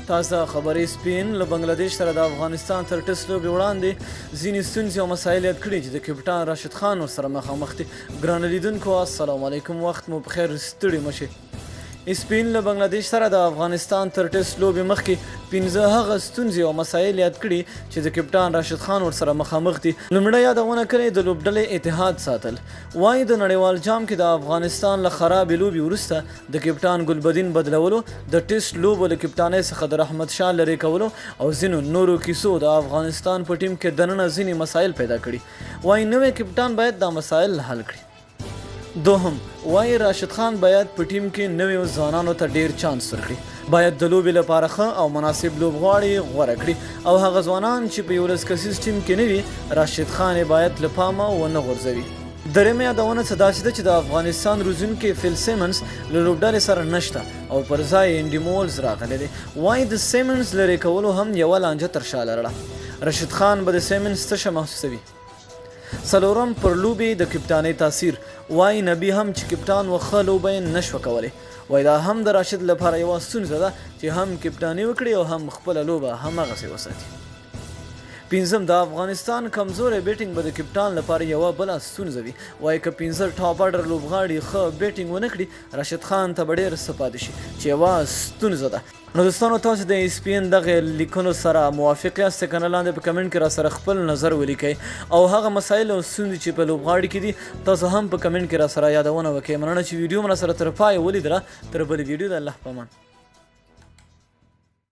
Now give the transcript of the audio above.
تازه خبرې سپین له بنګلادیش سره د افغانستان تر ټسټ لوبې وړاندې ځینې ستونزې او مسایل یاد کړي چې د کپټان راشد خان ورسره مخامخ دي. ګرانو لیدونکو السلام علیکم، وخت مو بخیر، ستړي مه شئ. سپین له بنګلادیش سره د افغانستان تر ټسټ لوبې مخکې 15 هغه ستونزې او مسایل یاد کړي چې د کپټان راشد خان ورسره مخامخ دي. لومړی یادونه کړې د لوبډلې اتحاد ساتل. وایي د نړیوال جام کې د افغانستان له خرابې لوبې وروسته د کپټان ګلبدین بدلولو، د ټسټ لوبو له کپټانۍ څخه د رحمت شاه لرې کولو او ځینو نورو کیسو د افغانستان په ټیم کې دننه ځینې مسایل پیدا کړي. وایي نوی کپټان باید دا مسایل حل کړي. دوهم، وایي راشد خان باید په ټیم کې نویو ځوانانو ته ډیر چانس ورکړي. باید د لوبې لپاره ښه او مناسب لوبغاړي غوره کړي او هغه ځوانان چې په 11 کسیز ټیم کې نه وي راشد خان یې باید له پامه ونه غورځوي. درېیمه یادونه څه داسې ده چې د افغانستان روزونکی فیل سیمنز له لوبډلې سره نشته او پر ځای انډي مولز راغلی دی. وایي د سیمنز لرې کولو هم یوه لانجه تر شا لرله. راشد خان به د سیمنز څه شه محسوسوي. څلورم، پر لوبې د کپټانۍ تاثیر. وایي نبي هم چې کپټان و ښه لوبه یې نشوه کولی. وایي دا هم د راشد لپاره یوه ستونزه ده چې هم کپټاني وکړي او هم خپله لوبه همغسې وساتي. پنځم، د افغانستان کمزوری بیټینګ به د کپټان لپاره یوه بله ستونزه وي. وایي که 15 ټاپ آرډر لوبغاړي ښه بیټینګ ونه کړي راشد خان ته به ډېر څه پاتې شي چې یوه ستونزه ده. نو دوستانو، تاسو د ESPN دغه لیکنو سره موافق یاست که نه؟ لاندې په کمنټ کې را سره خپل نظر ولیکئ او هغه مسایل او ستونزې چې په لوبغاړي کې دي تاسو هم په کمنټ کې را سره یادونه وکړئ. مننه چې ویډیو مو را سره تر پایه ولیدله. تر بلې ویډیو د الله په امان.